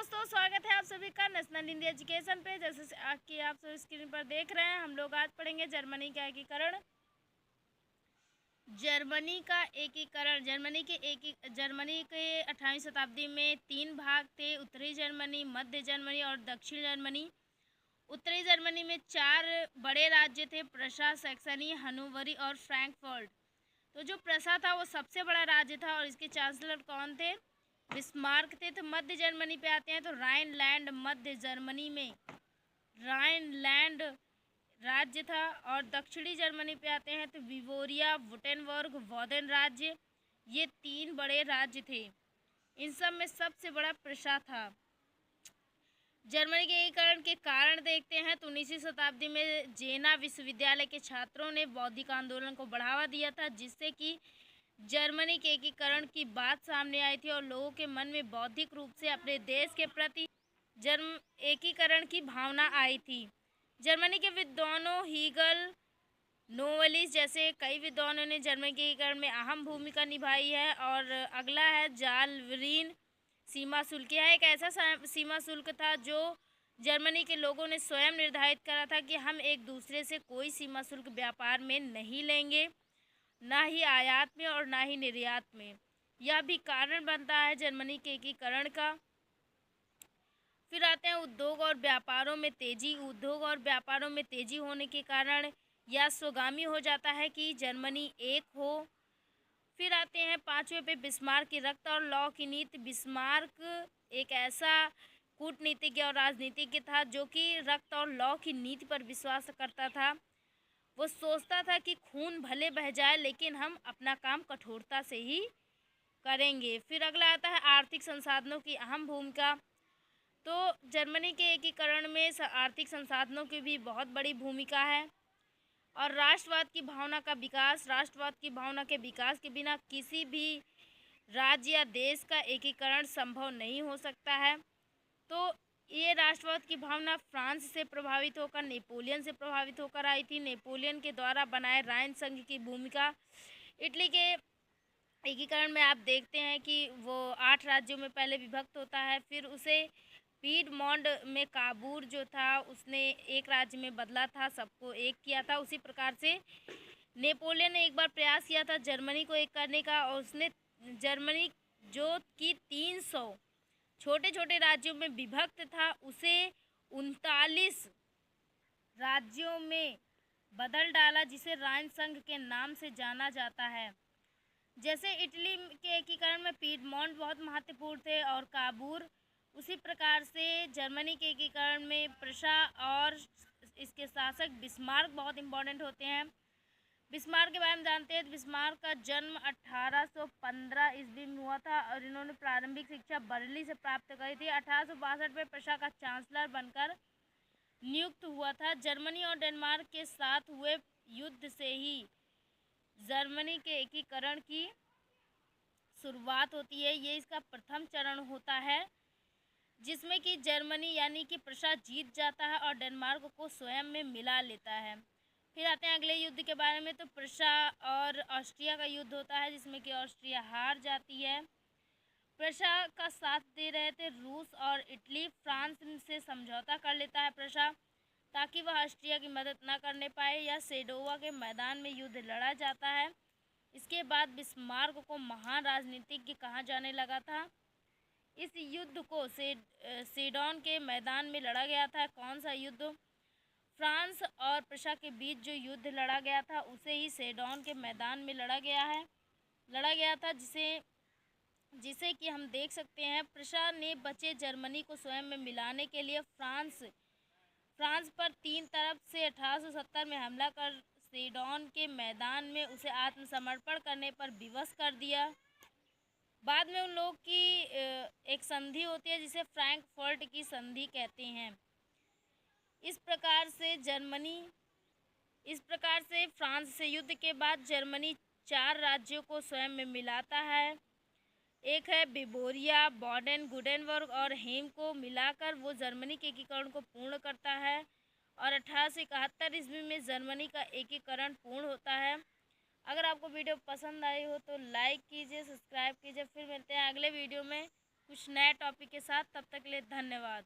दोस्तों, स्वागत है आप सभी का नेशनल इंडिया एजुकेशन पे। जैसे कि आप सब स्क्रीन पर देख रहे हैं, हम लोग आज पढ़ेंगे जर्मनी का एकीकरण। जर्मनी का एकीकरण। जर्मनी के 18वीं शताब्दी में 3 भाग थे: उत्तरी जर्मनी, मध्य जर्मनी और दक्षिण जर्मनी। उत्तरी जर्मनी में 4 बड़े राज्य थे: प्रशा, सैक्सनी, हनोवरी और फ्रैंकफर्ट। तो जो प्रशा था वो सबसे बड़ा राज्य था और इसके चांसलर कौन थे? बिस्मार्क थे। तो मध्य जर्मनी पे आते हैं तो राइनलैंड मध्य जर्मनी में राइनलैंड राज्य था। और दक्षिणी जर्मनी पे आते हैं तो विवोरिया, वुटेनबर्ग, वॉदेन राज्य। ये 3 बड़े राज्य थे। इन सब में सबसे बड़ा प्रशा था। जर्मनी के एकीकरण के कारण देखते हैं तो 19वीं शताब्दी में जेना विश्वविद्यालय के छात्रों ने बौद्धिक आंदोलन को बढ़ावा दिया था, जिससे कि जर्मनी के एकीकरण की बात सामने आई थी और लोगों के मन में बौद्धिक रूप से अपने देश के प्रति एकीकरण की भावना आई थी। जर्मनी के विद्वानों हीगल, नोवेलिस जैसे कई विद्वानों ने जर्मनी के एकीकरण में अहम भूमिका निभाई है। और अगला है जालवरीन सीमा शुल्क। यह एक ऐसा सीमा शुल्क था जो जर्मनी के लोगों ने स्वयं निर्धारित करा था कि हम एक दूसरे से कोई सीमा शुल्क व्यापार में नहीं लेंगे, ना ही आयात में और ना ही निर्यात में। यह भी कारण बनता है जर्मनी के एकीकरण का। फिर आते हैं उद्योग और व्यापारों में तेजी। उद्योग और व्यापारों में तेजी होने के कारण यह स्वगामी हो जाता है कि जर्मनी एक हो। फिर आते हैं 5वें पे बिस्मार्क की रक्त और लौ की नीति। बिस्मार्क एक ऐसा कूटनीतिज्ञ और राजनीतिज्ञ था जो कि रक्त और लौ की नीति पर विश्वास करता था। वो सोचता था कि खून भले बह जाए लेकिन हम अपना काम कठोरता से ही करेंगे। फिर अगला आता है आर्थिक संसाधनों की अहम भूमिका। तो जर्मनी के एकीकरण में आर्थिक संसाधनों की भी बहुत बड़ी भूमिका है। और राष्ट्रवाद की भावना का विकास। राष्ट्रवाद की भावना के विकास के बिना किसी भी राज्य या देश का एकीकरण संभव नहीं हो सकता है। तो ये राष्ट्रवाद की भावना फ्रांस से प्रभावित होकर, नेपोलियन से प्रभावित होकर आई थी। नेपोलियन के द्वारा बनाए राइन संघ की भूमिका। इटली के एकीकरण में आप देखते हैं कि वो 8 राज्यों में पहले विभक्त होता है, फिर उसे पीडमोंट में काबूर जो था उसने एक राज्य में बदला था, सबको एक किया था। उसी प्रकार से नेपोलियन ने एक बार प्रयास किया था जर्मनी को एक करने का, और उसने जर्मनी जो कि 300 छोटे छोटे राज्यों में विभक्त था उसे 39 राज्यों में बदल डाला, जिसे राइन संघ के नाम से जाना जाता है। जैसे इटली के एकीकरण में पीडमोंट बहुत महत्वपूर्ण थे और काबूर, उसी प्रकार से जर्मनी के एकीकरण में प्रशा और इसके शासक बिस्मार्क बहुत इम्पोर्टेंट होते हैं। बिस्मार्क के बारे में जानते हैं। बिस्मार्क का जन्म 1815 ईस्वी में हुआ था और इन्होंने प्रारंभिक शिक्षा बर्लिन से प्राप्त करी थी। 1862 में प्रशा का चांसलर बनकर नियुक्त हुआ था। जर्मनी और डेनमार्क के साथ हुए युद्ध से ही जर्मनी के एकीकरण की शुरुआत होती है। ये इसका प्रथम चरण होता है जिसमें कि जर्मनी यानी कि प्रशा जीत जाता है और डेनमार्क को स्वयं में मिला लेता है। फिर आते हैं अगले युद्ध के बारे में। तो प्रशा और ऑस्ट्रिया का युद्ध होता है जिसमें कि ऑस्ट्रिया हार जाती है। प्रशा का साथ दे रहे थे रूस और इटली। फ्रांस से समझौता कर लेता है प्रशा ताकि वह ऑस्ट्रिया की मदद न करने पाए। या सेडोवा के मैदान में युद्ध लड़ा जाता है। इसके बाद बिस्मार्क को महान राजनीतिज्ञ कहा जाने लगा था। इस युद्ध को सेडोन के मैदान में लड़ा गया था। कौन सा युद्ध? फ्रांस और प्रशा के बीच जो युद्ध लड़ा गया था उसे ही सेडोन के मैदान में लड़ा गया था, जिसे कि हम देख सकते हैं। प्रशा ने बचे जर्मनी को स्वयं में मिलाने के लिए फ्रांस पर 3 तरफ से 1870 में हमला कर सेडोन के मैदान में उसे आत्मसमर्पण करने पर विवश कर दिया। बाद में उन लोगों की एक संधि होती है जिसे फ्रैंकफर्ट की संधि कहते हैं। इस प्रकार से फ्रांस से युद्ध के बाद जर्मनी 4 राज्यों को स्वयं में मिलाता है। एक है बिबोरिया, बॉडेन, गुडेनबर्ग और हेम को मिलाकर वो जर्मनी के एकीकरण को पूर्ण करता है। और 1871 ईस्वी में जर्मनी का एकीकरण पूर्ण होता है। अगर आपको वीडियो पसंद आई हो तो लाइक कीजिए, सब्सक्राइब कीजिए। फिर मिलते हैं अगले वीडियो में। कुछ नए टॉपिक के साथ। तब तक के लिए धन्यवाद।